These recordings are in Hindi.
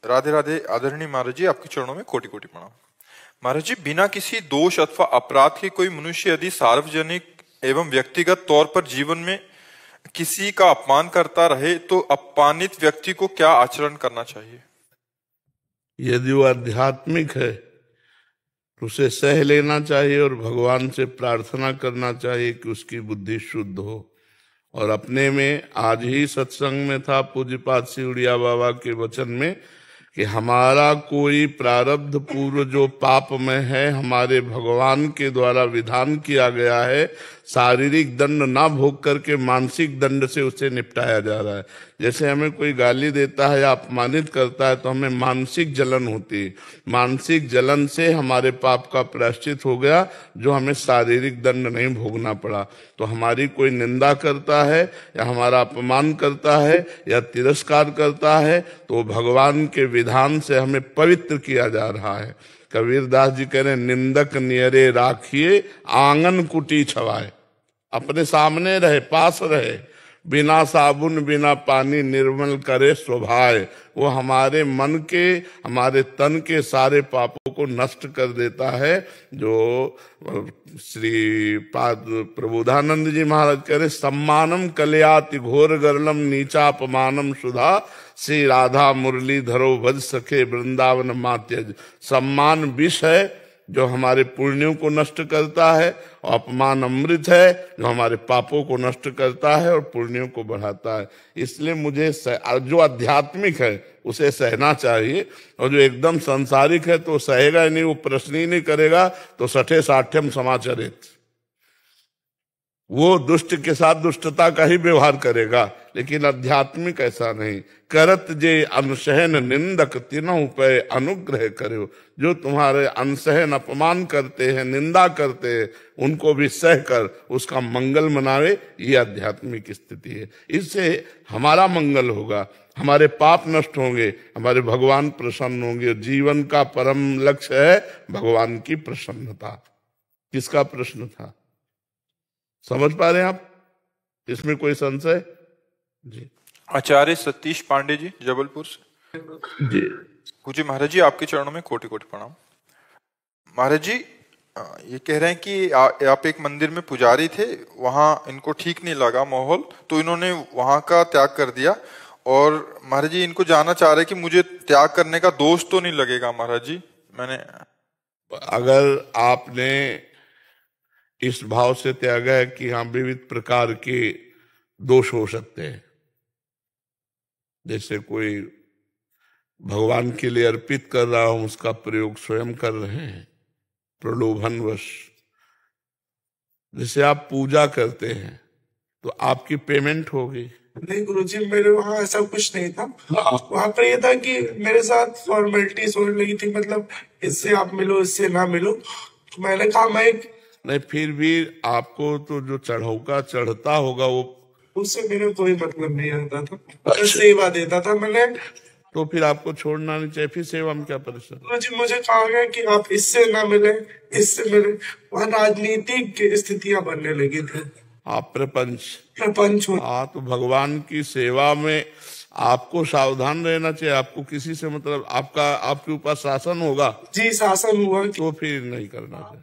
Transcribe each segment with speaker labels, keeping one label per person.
Speaker 1: राधे राधे आदरणीय महाराज जी, आपके चरणों में कोटि कोटि प्रणाम। महाराज जी, बिना किसी दोष अथवा अपराध के कोई मनुष्य यदि सार्वजनिक एवं व्यक्तिगत तौर पर जीवन में किसी का अपमान करता रहे तो अपमानित व्यक्ति को क्या आचरण करना चाहिए?
Speaker 2: यदि वो आध्यात्मिक है तो उसे सह लेना चाहिए और भगवान से प्रार्थना करना चाहिए कि उसकी बुद्धि शुद्ध हो। और अपने में आज ही सत्संग में था पूज्यपाद सिउड़िया बाबा के वचन में कि हमारा कोई प्रारब्ध पूर्व जो पाप में है, हमारे भगवान के द्वारा विधान किया गया है, शारीरिक दंड ना भोग करके मानसिक दंड से उसे निपटाया जा रहा है। जैसे हमें कोई गाली देता है या अपमानित करता है तो हमें मानसिक जलन होती है, मानसिक जलन से हमारे पाप का प्रायश्चित हो गया, जो हमें शारीरिक दंड नहीं भोगना पड़ा। तो हमारी कोई निंदा करता है या हमारा अपमान करता है या तिरस्कार करता है तो भगवान के विधान से हमें पवित्र किया जा रहा है। कबीरदास जी कह रहे निंदक नियरे राखिए आंगन कुटी छवाए। अपने सामने रहे, पास रहे, बिना साबुन बिना पानी निर्मल करे स्वभाव। वो हमारे मन के, हमारे तन के सारे पापों को नष्ट कर देता है। जो श्री पाद प्रबोधानंद जी महाराज कह रहे सम्मानम कलयाति घोर गरलम नीचापमानम सुधा श्री राधा मुरली धरो भज सखे वृंदावन मात्यज। सम्मान विष है जो हमारे पुण्यों को नष्ट करता है, और अपमान अमृत है जो हमारे पापों को नष्ट करता है और पुण्यों को बढ़ाता है। इसलिए मुझे जो आध्यात्मिक है उसे सहना चाहिए, और जो एकदम सांसारिक है तो सहेगा ही नहीं, वो प्रश्न ही नहीं करेगा, तो सठे साठ्यम समाचरित, वो दुष्ट के साथ दुष्टता का ही व्यवहार करेगा। लेकिन आध्यात्मिक ऐसा नहीं। करत जे अनसहन निंदक तीनों पे अनुग्रह करो। जो तुम्हारे अनसहन अपमान करते हैं, निंदा करते हैं, उनको भी सह कर उसका मंगल मनावे, ये आध्यात्मिक स्थिति है। इससे हमारा मंगल होगा, हमारे पाप नष्ट होंगे, हमारे भगवान प्रसन्न होंगे। जीवन का परम लक्ष्य है भगवान की प्रसन्नता। किसका प्रश्न था, समझ पा रहे हैं आप? इसमें कोई संशय? जी।
Speaker 1: आचार्य सतीश पांडे जी, जबलपुर से।
Speaker 2: जी।
Speaker 1: पूज्य महाराज जी, आपके चरणों में कोटि कोटि प्रणाम। महाराज जी, ये कह रहे हैं कि आप एक मंदिर में पुजारी थे, वहां इनको ठीक नहीं लगा माहौल, तो इन्होंने वहां का त्याग कर दिया। और महाराज जी इनको जानना चाह रहे कि मुझे त्याग करने का दोष तो नहीं लगेगा? महाराज जी, मैंने
Speaker 2: अगर आपने इस भाव से त्यागा है कि हाँ विविध प्रकार के दोष हो सकते हैं, जैसे कोई भगवान के लिए अर्पित कर रहा हूं, उसका प्रयोग स्वयं कर रहे हैं प्रलोभनवश। जैसे आप पूजा करते हैं तो आपकी पेमेंट होगी।
Speaker 3: नहीं गुरुजी, मेरे वहाँ ऐसा कुछ नहीं था। वहाँ पर ये था कि मेरे साथ फॉर्मेलिटीज होने लगी थी, मतलब इससे आप मिलो, इससे ना मिलो। तो मैंने कहा मैं
Speaker 2: नहीं, फिर भी आपको तो जो चढ़ौका चढ़ता होगा वो,
Speaker 3: उससे मेरा कोई मतलब नहीं रहता था। अच्छा। सेवा देता था मैंने,
Speaker 2: तो फिर आपको छोड़ना नहीं चाहिए। फिर सेवा में क्या परेशानी?
Speaker 3: मुझे कहा गया कि आप इससे ना मिले, इससे मिले। वहाँ राजनीतिक स्थितियां बनने लगी थी।
Speaker 2: आप प्रपंच
Speaker 3: हाँ,
Speaker 2: तो भगवान की सेवा में आपको सावधान रहना चाहिए। आपको किसी से मतलब आपके ऊपर शासन होगा।
Speaker 3: जी, शासन हुआ,
Speaker 2: तो फिर नहीं करना चाहिए।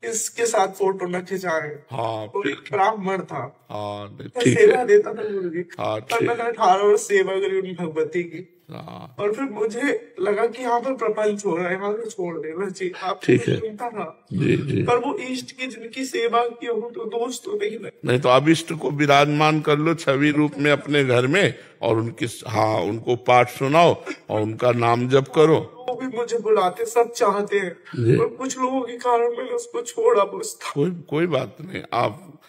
Speaker 3: इसके साथ फोटो न खिंचाए।
Speaker 2: हाँ,
Speaker 3: ब्राह्मण था।
Speaker 2: हाँ,
Speaker 3: सेवा देता था गुरु जी।
Speaker 2: हाँ,
Speaker 3: मैंने 18 वर्ष सेवा करी उन भगवती की।
Speaker 2: हाँ।
Speaker 3: और फिर मुझे लगा कि यहाँ पर प्रपंच हो रहा है, यहाँ पर छोड़ देना चाहिए। आप सुनता था। जी। पर वो इष्ट की जिनकी सेवा की हो तो दोस्त तो नहीं
Speaker 2: तो अब इष्ट को विराजमान कर लो छवि रूप में अपने घर में, और उनको पाठ सुनाओ और उनका नाम जप करो।
Speaker 3: वो भी मुझे बुलाते, सब चाहते हैं, और कुछ लोगों के कारण मैंने उसको छोड़ा। बस
Speaker 2: कोई बात नहीं, आप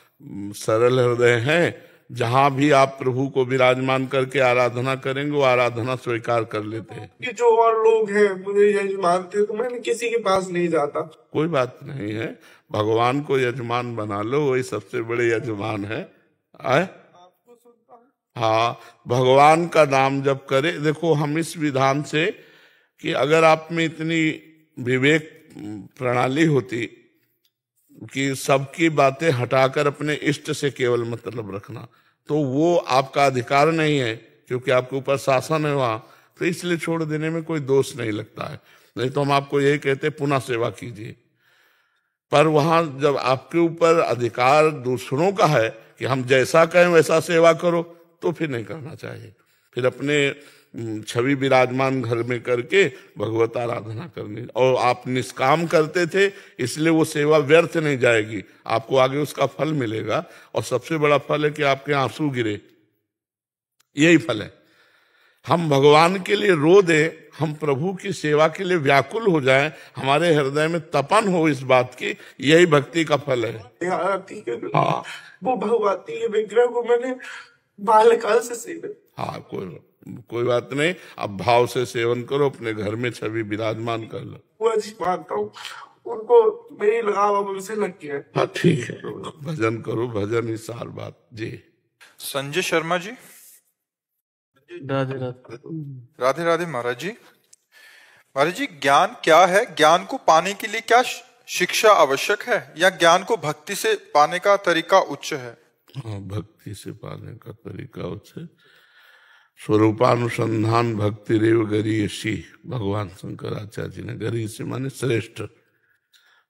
Speaker 2: सरल हृदय हैं। जहां भी आप प्रभु को विराजमान करके आराधना करेंगे, वो आराधना स्वीकार कर लेते हैं।
Speaker 3: कि जो और लोग हैं मुझे यजमान थे, तो मैंने किसी के पास नहीं जाता।
Speaker 2: कोई बात नहीं है, भगवान को यजमान बना लो, वही सबसे बड़े यजमान है। हाँ, भगवान का नाम जब करे। देखो, हम इस विधान से कि अगर आप में इतनी विवेक प्रणाली होती कि सबकी बातें हटाकर अपने इष्ट से केवल मतलब रखना, तो वो आपका अधिकार नहीं है, क्योंकि आपके ऊपर शासन है वहां। तो इसलिए छोड़ देने में कोई दोष नहीं लगता है। नहीं तो हम आपको यही कहते पुनः सेवा कीजिए। पर वहां जब आपके ऊपर अधिकार दूसरों का है कि हम जैसा कहें वैसा सेवा करो, तो फिर नहीं करना चाहिए। फिर अपने छवि विराजमान घर में करके भगवत आराधना करनी। और आप निष्काम करते थे इसलिए वो सेवा व्यर्थ नहीं जाएगी, आपको आगे उसका फल मिलेगा। और सबसे बड़ा फल है कि आपके आंसू गिरे, यही फल है। हम भगवान के लिए रो दें, हम प्रभु की सेवा के लिए व्याकुल हो जाएं, हमारे हृदय में तपन हो इस बात की, यही भक्ति का फल है।
Speaker 3: हाँ, वो भगवती के विग्रह को मैंने बाल्यकाल से सेवन।
Speaker 2: हाँ, कोई बात नहीं, अब भाव से सेवन करो, अपने घर में छवि विराजमान कर लो।
Speaker 3: वो अच्छी मानता हूँ, उनको मेरी लगाव अब उनसे लग गया है।
Speaker 2: हाँ ठीक है, भजन करो, भजन ही सार बात जी।
Speaker 1: संजय शर्मा जी।
Speaker 4: राधे राधे।
Speaker 1: राधे राधे महाराज जी। महाराज जी, ज्ञान क्या है? ज्ञान को पाने के लिए क्या शिक्षा आवश्यक है, या ज्ञान को भक्ति से पाने का तरीका उच्च है?
Speaker 2: हाँ, भक्ति से पाने का तरीका उच्च है। स्वरूपानुसंधान भक्ति रेव गरीयसी, भगवान शंकराचार्य जी ने, गरी से माने श्रेष्ठ।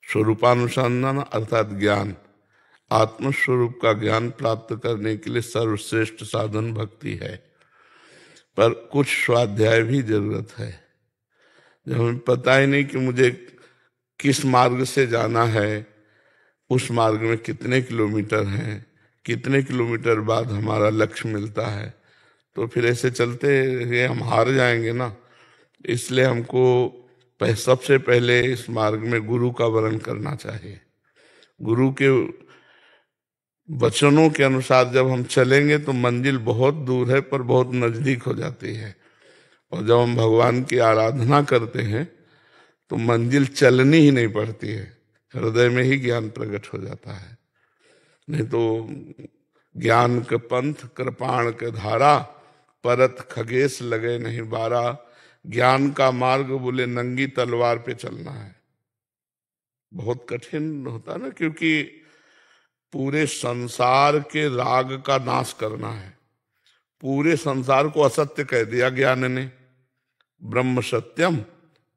Speaker 2: स्वरूपानुसंधान अर्थात ज्ञान, आत्मस्वरूप का ज्ञान प्राप्त करने के लिए सर्वश्रेष्ठ साधन भक्ति है। पर कुछ स्वाध्याय भी जरूरत है। जब हमें पता ही नहीं कि मुझे किस मार्ग से जाना है, उस मार्ग में कितने किलोमीटर हैं, कितने किलोमीटर बाद हमारा लक्ष्य मिलता है, तो फिर ऐसे चलते ये हम हार जाएंगे ना। इसलिए हमको सबसे पहले इस मार्ग में गुरु का वरण करना चाहिए। गुरु के वचनों के अनुसार जब हम चलेंगे तो मंजिल बहुत दूर है पर बहुत नजदीक हो जाती है। और जब हम भगवान की आराधना करते हैं तो मंजिल चलनी ही नहीं पड़ती है, हृदय में ही ज्ञान प्रकट हो जाता है। नहीं तो ज्ञान के पंथ कृपाण के धारा, परत खगेश लगे नहीं बारा। ज्ञान का मार्ग बोले नंगी तलवार पे चलना है, बहुत कठिन होता ना, क्योंकि पूरे संसार के राग का नाश करना है। पूरे संसार को असत्य कह दिया ज्ञान ने, ब्रह्म सत्यम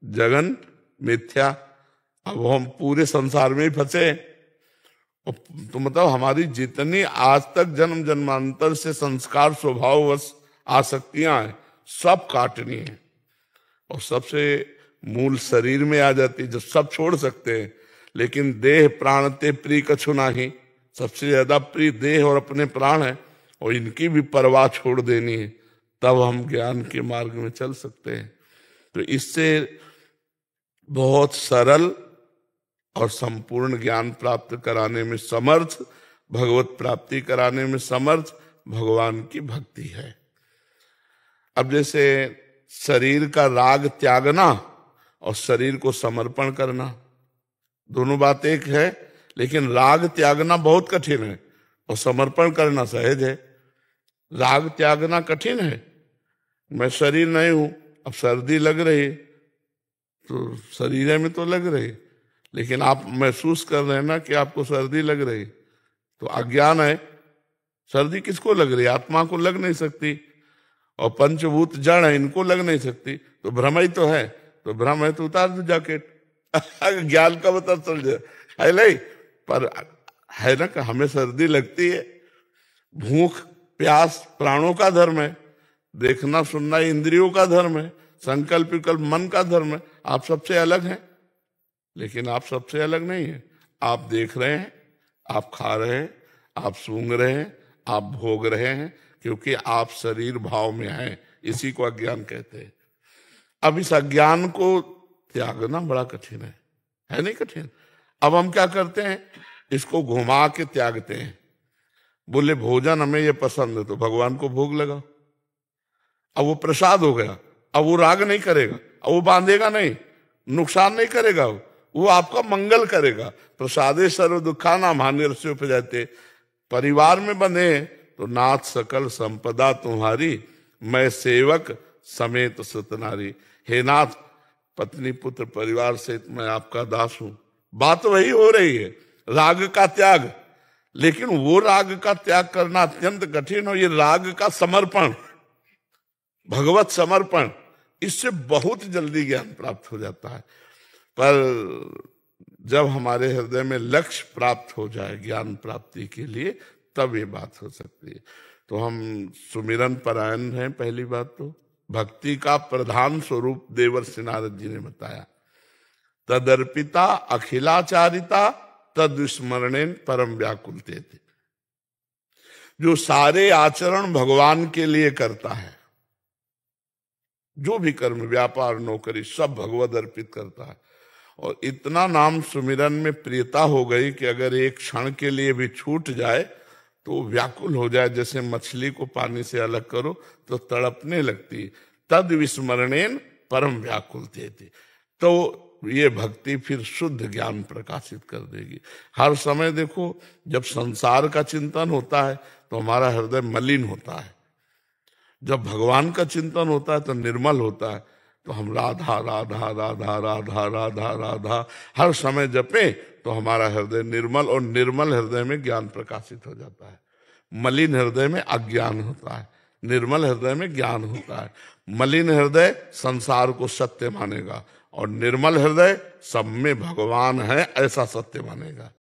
Speaker 2: जगन मिथ्या। अब हम पूरे संसार में ही फंसे। तो मतलब हमारी जितनी आज तक जन्म जन्मांतर से संस्कार स्वभाववश आसक्तियां हैं, सब काटनी है। और सबसे मूल शरीर में आ जाती, जो सब छोड़ सकते हैं, लेकिन देह प्राण ते प्रिय कछु नाही। सबसे ज्यादा प्रिय देह और अपने प्राण है, और इनकी भी परवाह छोड़ देनी है, तब हम ज्ञान के मार्ग में चल सकते हैं। तो इससे बहुत सरल और संपूर्ण ज्ञान प्राप्त कराने में समर्थ, भगवत प्राप्ति कराने में समर्थ भगवान की भक्ति है। अब जैसे शरीर का राग त्यागना और शरीर को समर्पण करना, दोनों बात एक है, लेकिन राग त्यागना बहुत कठिन है और समर्पण करना सहज है। राग त्यागना कठिन है। मैं शरीर नहीं हूं, अब सर्दी लग रही तो शरीर में तो लग रही, लेकिन आप महसूस कर रहे हैं ना कि आपको सर्दी लग रही, तो अज्ञान है। सर्दी किसको लग रही? आत्मा को लग नहीं सकती। और पंचभूत जड़ है, इनको लग नहीं सकती, तो भ्रम ही तो है। तो भ्रम है तो उतार दो जैकेट, ज्ञान का पता चल जाए, है नहीं? पर है ना कि हमें सर्दी लगती है। भूख प्यास प्राणों का धर्म है, देखना सुनना इंद्रियों का धर्म है, संकल्प विकल्प मन का धर्म है। आप सबसे अलग हैं, लेकिन आप सबसे अलग नहीं हैं। आप देख रहे हैं, आप खा रहे हैं, आप सूंघ रहे हैं, आप भोग रहे हैं, क्योंकि आप शरीर भाव में हैं। इसी को अज्ञान कहते हैं। अब इस अज्ञान को त्यागना बड़ा कठिन है नहीं कठिन? अब हम क्या करते हैं, इसको घुमा के त्यागते हैं। बोले भोजन हमें ये पसंद है तो भगवान को भोग लगाओ, अब वो प्रसाद हो गया, अब वो राग नहीं करेगा, अब वो बांधेगा नहीं, नुकसान नहीं करेगा, वो आपका मंगल करेगा। प्रसादे सर्व दुखानाम हानिरस्य उपजाते। परिवार में बंधे तो नाथ सकल संपदा तुम्हारी, मैं सेवक समेत सतनारी। हे नाथ, पत्नी पुत्र परिवार सहित मैं आपका दास हूं। बात वही हो रही है, राग का त्याग। लेकिन वो राग का त्याग करना अत्यंत कठिन हो, ये राग का समर्पण, भगवत समर्पण। इससे बहुत जल्दी ज्ञान प्राप्त हो जाता है। पर जब हमारे हृदय में लक्ष्य प्राप्त हो जाए ज्ञान प्राप्ति के लिए, तब ये बात हो सकती है। तो हम सुमिरन परायण हैं। पहली बात तो भक्ति का प्रधान स्वरूप देवर्षि नारद जी ने बताया, तदर्पिता अखिलाचारिता तद स्मरणेन परम व्याकुलते थे। जो सारे आचरण भगवान के लिए करता है, जो भी कर्म, व्यापार, नौकरी, सब भगवद अर्पित करता है, और इतना नाम सुमिरन में प्रियता हो गई कि अगर एक क्षण के लिए भी छूट जाए तो व्याकुल हो जाए। जैसे मछली को पानी से अलग करो तो तड़पने लगती, तद विस्मरणेन परम व्याकुलते थे। तो ये भक्ति फिर शुद्ध ज्ञान प्रकाशित कर देगी। हर समय देखो, जब संसार का चिंतन होता है तो हमारा हृदय मलिन होता है, जब भगवान का चिंतन होता है तो निर्मल होता है। तो हम राधा राधा राधा राधा राधा राधा हर समय जपें तो हमारा हृदय निर्मल, और निर्मल हृदय में ज्ञान प्रकाशित हो जाता है। मलिन हृदय में अज्ञान होता है, निर्मल हृदय में ज्ञान होता है। मलिन हृदय संसार को सत्य मानेगा, और निर्मल हृदय सब में भगवान है ऐसा सत्य मानेगा।